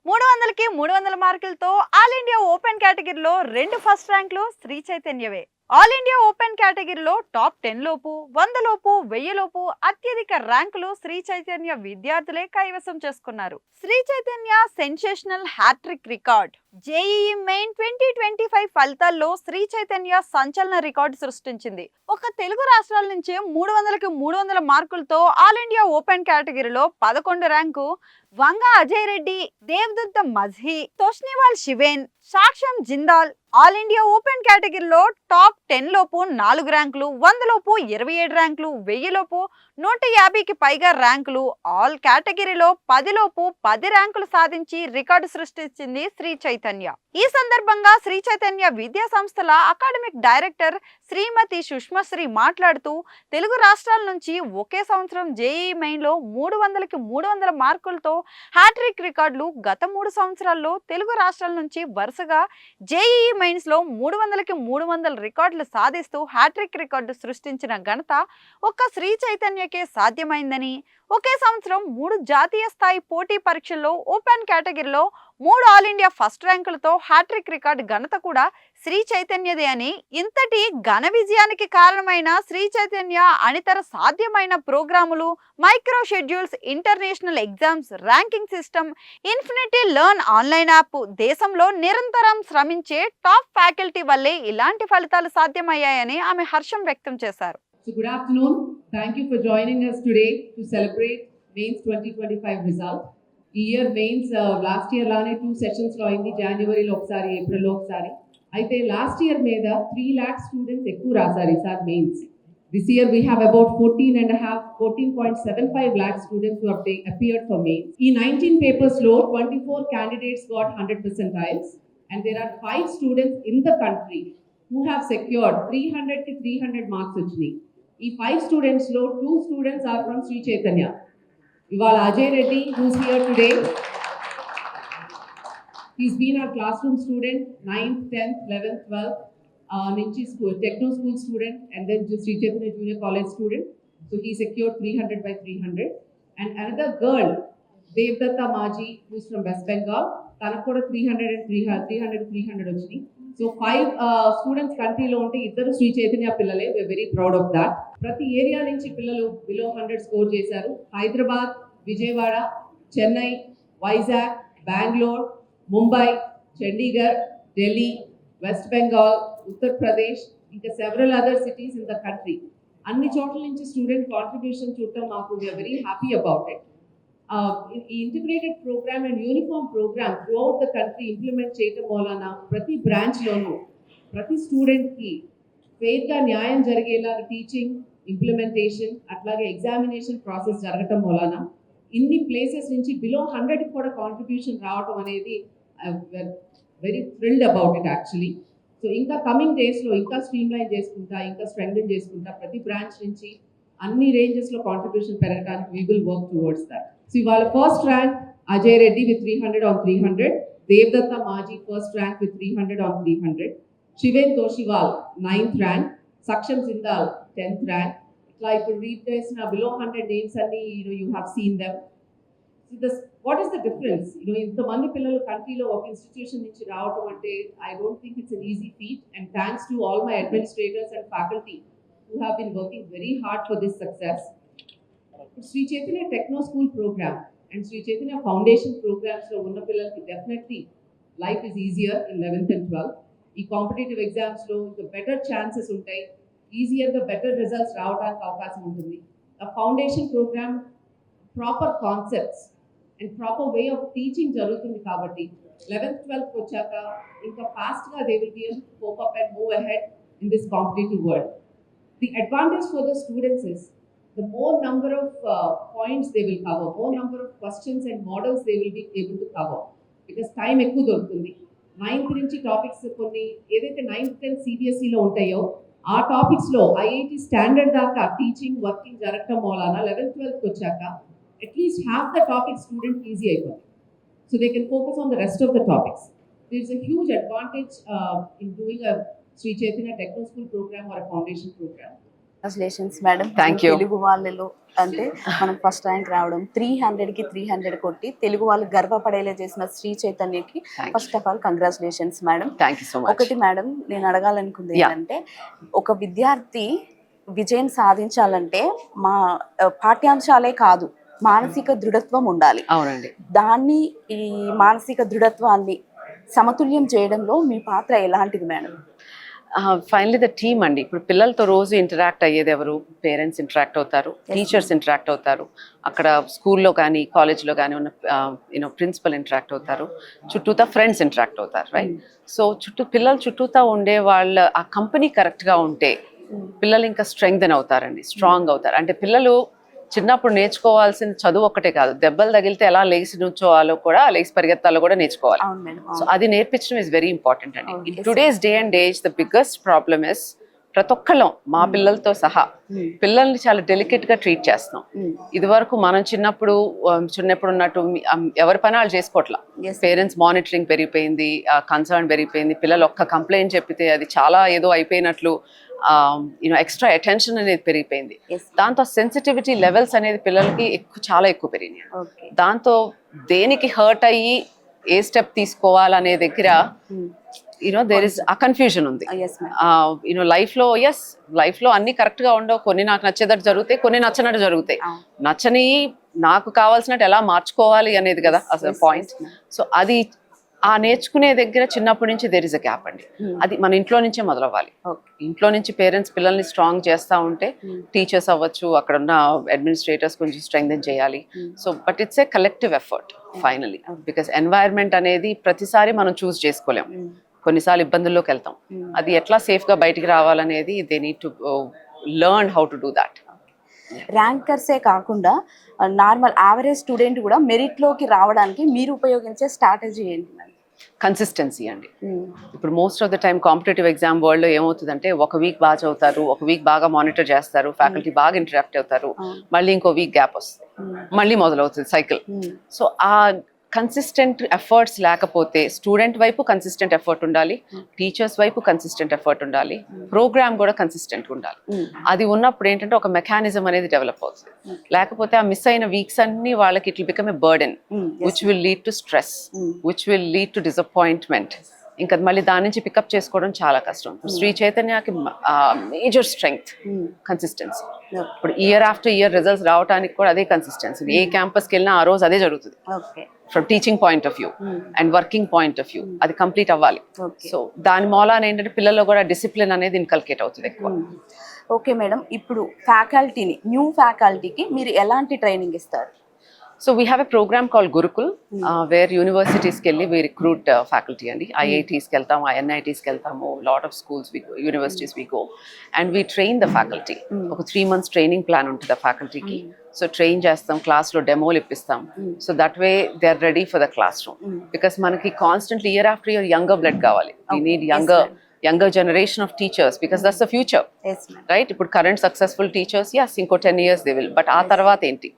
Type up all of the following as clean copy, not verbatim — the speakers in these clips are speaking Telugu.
300కి 300 మార్కులతో ఆల్ ఇండియా ఓపెన్ కేటగిరీలో 2 ఫస్ట్ ర్యాంకులు శ్రీ చైతన్యవే. ఆల్ ఇండియా ఓపెన్ కేటగిరీలో టాప్ 10 లోపు, 100 లోపు, 1000 లోపు అత్యధిక ర్యాంకులు శ్రీ చైతన్య విద్యార్థులే కైవసం చేసుకున్నారు. Sri Chaitanya sensational hat trick record. JEE main 2025 ఫలితాల్లో శ్రీ చైతన్య సంచలన రికార్డు సృష్టించింది. ఒక తెలుగు రాష్ట్రాల నుంచి 300కి 300 మార్కులతో ఆల్ ఇండియా ఓపెన్ కేటగిరీలో 11 ర్యాంకు వంగ అజయ్ రెడ్డి, దేవదత్త మజ్హి, తోష్నివాల్ శివేన్, సాక్ష్యం జిందాల్ ఆల్ ఇండియా ఓపెన్ కేటగిరీలో టాప్ 10 లోపు 4 ర్యాంకులు, 100 లోపు 27 ర్యాంకులు, 1000 లోపు 150కి పైగా ర్యాంకులు, ఆల్ కేటగిరీలో 10 లోపు 10 ర్యాంకులు సాధించి రికార్డు సృష్టించింది శ్రీ చైతన్య. ఈ సందర్భంగా శ్రీ చైతన్య విద్యా సంస్థల అకాడమిక్ డైరెక్టర్ శ్రీమతి సుష్మశ్రీ మాట్లాడుతూ, తెలుగు రాష్ట్రాల నుంచి ఒకే సంవత్సరం జేఈఈ మెయిన్ లో 300కి 300 మార్కులతో హ్యాట్రిక్ రికార్డులు గత 3 సంవత్సరాల్లో తెలుగు రాష్ట్రాల నుంచి వరుసగా జేఈఈ మెయిన్స్ లో 300కి 300 రికార్డులు సాధిస్తూ హ్యాట్రిక్ రికార్డు సృష్టించిన ఘనత ఒక్క శ్రీ చైతన్యకే సాధ్యమైందని, ఒకే సంవత్సరం 3 జాతీయ స్థాయి పోటీ పరీక్షల్లో ఓపెన్ కేటగిరీలో 3 ఆల్ ఇండియా ఫస్ట్ ర్యాంకులతో హ్యాట్రిక్ రికార్డు ఘనత కూడా శ్రీ చైతన్యదే అని, ఇంతటి ఘన విజయానికి కారణమైన శ్రీ చైతన్య అనితర సాధ్యమైన ప్రోగ్రాములు, micro schedules, international exams, ranking system, infinity learn online app, దేశంలో నిరంతరం శ్రమించే టాప్ ఫ్యాకల్టీ వల్లే ఇలాంటి ఫలితాలు సాధ్యమయ్యాయని ఆమె హర్షం వ్యక్తం చేశారు. So good afternoon. Thank you for joining us today to celebrate Mains 2025 result. ఈ ఇయర్ మెయిన్స్ లాస్ట్ ఇయర్ లానే 2 సెషన్స్ లో అయింది. జనవరిలో ఒకసారి, ఏప్రిల్లో ఒకసారి. అయితే లాస్ట్ ఇయర్ మీద 3 lakh స్టూడెంట్స్ ఎక్కువ రాశారు ఈసారి mains. This year we have about 14.75 lakh students who have appeared for mains. ఈ 19 papers లో 24 candidates got 100 percentiles and there are 5 students in the country who have secured 300కి 300 marks వచ్చినాయి. ఈ 5 స్టూడెంట్స్ లో 2 students are from Sri Chaitanya. ఇవాళ Ajay Reddy who's here today, he's been our classroom student 9th, 10th, 11th, 12th నుంచి school techno school student and then Sri Chaitanya Junior College student. So he secured 300 by 300. And another girl, Devdatta Maji, who's from West Bengal, తనకు కూడా 300 వచ్చినాయి. సో 5 స్టూడెంట్స్ కంట్రీలో ఉంటే 2 శ్రీ చైతన్య పిల్లలే. we're very proud of that. ప్రతి ఏరియా నుంచి పిల్లలు బిలో 100 స్కోర్ చేశారు. హైదరాబాద్, విజయవాడ, చెన్నై, వైజాగ్, బెంగళూరు, ముంబై, చండీగఢ్, ఢిల్లీ, వెస్ట్ బెంగాల్, ఉత్తరప్రదేశ్, ఇంకా several other cities in the country. అన్ని చోట్ల నుంచి స్టూడెంట్ కాంట్రిబ్యూషన్ చూడటం మాకు we are very happy about it. ఈ integrated programme and uniform programme throughout the country implement చేయటం వలన ప్రతి బ్రాంచ్లోనూ ప్రతి స్టూడెంట్కి ఫెయిర్గా న్యాయం జరిగేలాగా టీచింగ్, ఇంప్లిమెంటేషన్, అట్లాగే ఎగ్జామినేషన్ ప్రాసెస్ జరగటం వలన ఇన్ని ప్లేసెస్ నుంచి బిలో 100కి కూడా కాంట్రిబ్యూషన్ రావటం అనేది very thrilled about it actually. So ఇంకా కమింగ్ డేస్లో ఇంకా స్ట్రీమ్లైన్ చేసుకుంటా, ఇంకా స్ట్రెంగ్థెన్ చేసుకుంటా ప్రతి బ్రాంచ్ నుంచి అన్ని రేంజెస్లో కాంట్రిబ్యూషన్ పెరగడానికి we will work towards that. So ఇవాళ first rank Ajay Reddy with 300 on 300, Devadatta Maji first rank with 300 on 300, Shiven Toshiwal 9th rank, Sakshyam Jindal 10th rank. ఇట్లా ఇప్పుడు రీడ్ చేసిన బిలో 100 నేమ్స్ అన్ని you have seen them. What is the difference? ఇంతమంది పిల్లలు కంట్రీలో ఒక ఇన్స్టిట్యూషన్ నుంచి రావటం అంటే I don't think it's an easy feat. And thanks to all my administrators and faculty who have been working very hard for this success. Sri Chaitanya Techno School program and Sri Chaitanya Foundation programs lo unna pillalaki definitely life is easier in 11th and 12th. Ee competitive exams lo the better chances untai, easier the better results raavadaniki avakasam untundi. A foundation program proper concepts and proper way of teaching jarugutundi kabatti 11th 12th vachaka inka fast ga they will be able to cope up and move ahead in this competitive world. The advantage for the students is the more number of points they will cover, more number of questions and models they will be able to cover, because time ekku dorukundi. 9th నుంచి టాపిక్స్ కొన్ని ఏదైతే 9th 10th CBSE లో ఉంటాయో ఆ టాపిక్స్ లో IIT స్టాండర్డ్ దాకా టీచింగ్ వర్కింగ్ జరగటం వలన 11th 12th వచ్చాక at least half the topic student easy అయిపోతుంది. So they can focus on the rest of the topics. There is a huge advantage in doing a Sri Chaitanya Techno School program or a foundation program. Congratulations madam. Thank you. Telugu వాళ్ళలో అంటే మనం ఫస్ట్ ర్యాంక్ రావడం 300కి 300 కొట్టి తెలుగు వాళ్ళు గర్వపడేలా చేసిన శ్రీ చైతన్యకి first of all congratulations madam. Thank you so much. ఒకటి మేడం నేను అడగాలనుకుంది Yeah. ఏంటంటే ఒక విద్యార్థి విజయం సాధించాలంటే మా పాఠ్యాంశాలే కాదు మానసిక దృఢత్వం ఉండాలి. అవునండి. దాన్ని ఈ మానసిక దృఢత్వాన్ని సమతుల్యం చేయడంలో మీ పాత్ర ఎలాంటిది మేడం? ఫైనలీ ద టీమ్ అండి. ఇప్పుడు పిల్లలతో రోజు ఇంటరాక్ట్ అయ్యేది ఎవరు? పేరెంట్స్ ఇంటరాక్ట్ అవుతారు, టీచర్స్ ఇంటరాక్ట్ అవుతారు, అక్కడ స్కూల్లో కానీ కాలేజ్లో కానీ ఉన్న ప్రిన్సిపల్ ఇంటరాక్ట్ అవుతారు, చుట్టూతా ఫ్రెండ్స్ ఇంటరాక్ట్ అవుతారు, రైట్? సో పిల్లలు చుట్టూతా ఉండే వాళ్ళ ఆ కంపెనీ కరెక్ట్గా ఉంటే పిల్లలు ఇంకా స్ట్రెంగ్థెన్ అవుతారండి, స్ట్రాంగ్ అవుతారు. అంటే పిల్లలు చిన్నప్పుడు నేర్చుకోవాల్సిన చదువు ఒక్కటే కాదు, దెబ్బలు తగిలితే ఎలా లేచి నుంచోవాలో కూడా, లేచి పరిగెత్తాలో కూడా నేర్చుకోవాలి. సో అది నేర్పించడం ఇస్ వెరీ ఇంపార్టెంట్ అండి. In today's day and age the biggest problem is ప్రతి ఒక్కళ్ళం, మా పిల్లలతో సహా పిల్లల్ని చాలా డెలికేట్ గా ట్రీట్ చేస్తున్నాం. ఇది వరకు మనం చిన్నప్పుడు ఉన్నట్టు ఎవరి పని వాళ్ళు చేసుకోవట్లా. పేరెంట్స్ మానిటరింగ్ పెరిగిపోయింది, కన్సర్న్ పెరిగిపోయింది. పిల్లలు ఒక్క కంప్లైంట్ చెప్పితే అది చాలా ఏదో అయిపోయినట్లు ఎక్స్ట్రా అటెన్షన్ అనేది పెరిగిపోయింది. దాంతో సెన్సిటివిటీ లెవెల్స్ అనేది పిల్లలకి చాలా ఎక్కువ పెరిగినాయి. దాంతో దేనికి హర్ట్ అయ్యి ఏ స్టెప్ తీసుకోవాలనే దగ్గర దేర్ ఇస్ ఆ కన్ఫ్యూజన్ ఉంది. లైఫ్ లో అన్ని కరెక్ట్ గా ఉండవు. కొన్ని నాకు నచ్చేటట్టు జరుగుతాయి, కొన్ని నచ్చనట్టు జరుగుతాయి. నచ్చని నాకు కావాల్సినట్టు ఎలా మార్చుకోవాలి అనేది కదా అసలు పాయింట్. సో అది ఆ నేర్చుకునే దగ్గర చిన్నప్పటి నుంచి దేర్ ఇస్ అ గ్యాప్ అండి. అది మన ఇంట్లో నుంచే మొదలవ్వాలి. ఇంట్లో నుంచి పేరెంట్స్ పిల్లల్ని స్ట్రాంగ్ చేస్తూ ఉంటే టీచర్స్ అవ్వచ్చు, అక్కడ ఉన్న అడ్మినిస్ట్రేటర్స్ కొంచెం స్ట్రెంగ్థెన్ చేయాలి. So but it's a collective effort finally, because environment అనేది ప్రతిసారి మనం చూస్ చేసుకోలేం, కొన్నిసార్లు ఇబ్బందుల్లోకి వెళ్తాం. అది ఎట్లా సేఫ్ గా బయటికి రావాలనేది they need to learn how to do that. ర్యాంకర్సే కాకుండా నార్మల్ యావరేజ్ స్టూడెంట్ కూడా మెరిట్ లోకి రావడానికి మీరు ఉపయోగించే స్ట్రాటజీ ఏంటి? కన్సిస్టెన్సీ అండి. ఇప్పుడు most of the time competitive exam world లో ఏమవుతుందంటే ఒక వీక్ బాగా చదువుతారు, ఒక వీక్ బాగా మానిటర్ చేస్తారు, ఫ్యాకల్టీ బాగా ఇంటరాక్ట్ అవుతారు, మళ్ళీ ఇంకో వీక్ గ్యాప్ వస్తుంది, మళ్ళీ మొదలవుతుంది సైకిల్. సో ఆ కన్సిస్టెంట్ ఎఫర్ట్స్ లేకపోతే స్టూడెంట్ వైపు కన్సిస్టెంట్ ఎఫర్ట్ ఉండాలి, టీచర్స్ వైపు కన్సిస్టెంట్ ఎఫర్ట్ ఉండాలి, ప్రోగ్రామ్ కూడా కన్సిస్టెంట్ ఉండాలి. అది ఉన్నప్పుడు ఏంటంటే ఒక మెకానిజం అనేది డెవలప్ అవుతుంది. లేకపోతే ఆ మిస్ అయిన వీక్స్ అన్ని వాళ్ళకి it will become a burden which will lead to stress, which will lead to disappointment. ఇంకా మళ్ళీ దాని నుంచి పికప్ చేసుకోవడం చాలా కష్టం. శ్రీ చైతన్యకి మేజర్ స్ట్రెంగ్త్ కన్సిస్టెన్సీ. ఇప్పుడు ఇయర్ ఆఫ్టర్ ఇయర్ రిజల్ట్స్ రావడానికి కూడా అదే కన్సిస్టెన్సీ. ఏ క్యాంపస్కి వెళ్ళినా ఆ రోజు అదే జరుగుతుంది. From teaching point of view and working point of view అది కంప్లీట్ అవ్వాలి. సో దాని మూలాన ఏంటంటే పిల్లల్లో కూడా డిసిప్లిన్ అనేది ఇన్కల్కేట్ అవుతుంది ఎక్కువ. ఓకే మేడం, ఇప్పుడు ఫ్యాకల్టీని న్యూ ఫ్యాకల్టీకి మీరు ఎలాంటి ట్రైనింగ్ ఇస్తారు? So we have a program called Gurukul, where universities kelli we recruit faculty andi. IITs ki veltamu, INITs ki veltamu, lot of schools we go, universities we go, and we train the faculty. Oka 3 months training plan untundi the faculty ki. So train chestam, class lo demo ippistam. So that way they are ready for the classroom. Because manaki constantly year after year younger blood kavali. We need younger generation of teachers, because that's the future. Yes ma'am. Right? Ippudu current successful teachers, yes, inko 10 years they will, but aa tarvata enti?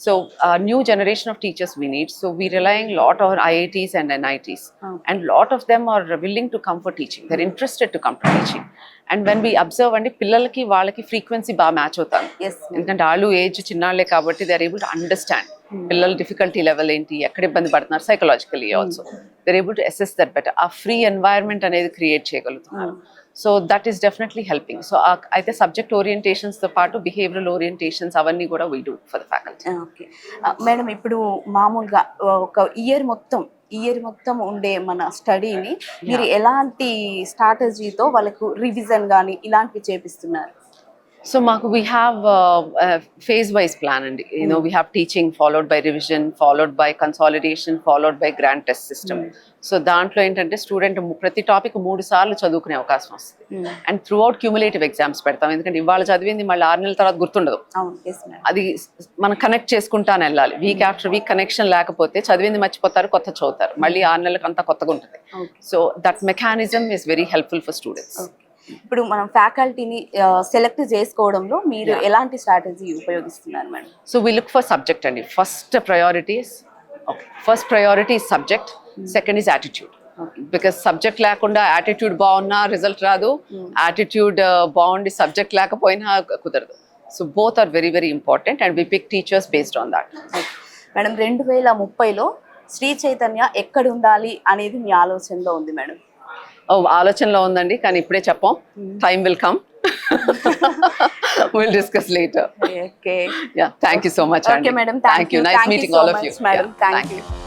So a new generation of teachers we need. So we relying lot on IITs and NITs, and lot of them are willing to come for teaching. They're interested to come to teaching. And when we observe andi pillalaki vallaki frequency ba match avutadi. Yes, endukante aalu age chinnalle kabatti they are able to understand పిల్లల డిఫికల్టీ లెవెల్ ఏంటి, ఎక్కడ ఇబ్బంది పడుతున్నారు, psychologically also they're able to assess that better. ఆ ఫ్రీ ఎన్వైరన్మెంట్ అనేది క్రియేట్ చేయగలుగుతున్నారు. So that is definitely helping. So అయితే సబ్జెక్ట్ ఓరియంటేషన్స్తో పాటు బిహేవియరల్ ఓరియంటేషన్స్ అవన్నీ కూడా we do for the faculty. Okay madam, ఇప్పుడు మామూలుగా ఒక ఇయర్ మొత్తం ఉండే మన స్టడీని మీరు ఎలాంటి స్ట్రాటజీతో వాళ్ళకు రివిజన్ కానీ ఇలాంటివి చేపిస్తున్నారు? So we have a phase-wise plan, and we have teaching followed by revision, followed by consolidation, followed by grand test system. So దాంట్లో ఏంటంటే స్టూడెంట్ ప్రతి టాపిక్ 3 సార్లు చదువుకునే అవకాశం వస్తుంది. And through out cumulative exams పెడతాం, ఎందుకంటే ఇవాళ చదివింది మళ్ళీ 6 నెలల తర్వాత గుర్తుండదు. అది మనం కనెక్ట్ చేసుకుంటాను వెళ్ళాలి. వీక్ ఆఫ్టర్ వీక్ కనెక్షన్ లేకపోతే చదివింది మర్చిపోతారు, కొత్త చదువుతారు, మళ్ళీ 6 నెలలకు అంతా కొత్తగా ఉంటుంది. So that mechanism is very helpful for students. ఇప్పుడు మనం ఫ్యాకల్టీని సెలెక్ట్ చేసుకోవడంలో మీరు ఎలాంటి స్ట్రాటజీ ఉపయోగిస్తున్నారు madam? So we look for subject అండి. First priority is subject, second is attitude. Because subject లేకుండా యాటిట్యూడ్ బాగున్నా రిజల్ట్ రాదు, యాటిట్యూడ్ బాగుండి సబ్జెక్ట్ లేకపోయినా కుదరదు. So both are very very important and we pick teachers based on that. Madam 2030లో శ్రీ చైతన్య ఎక్కడ ఉండాలి అనేది మీ ఆలోచనలో ఉంది మేడం? ఆలోచనలో ఉందండి, కానీ ఇప్పుడే చెప్పం. Time will come, will discuss later. Okay Yeah, thank you so much, okay Andy. Madam, Thank you. Nice meeting all of you. Madam, Yeah, thank thank you. you.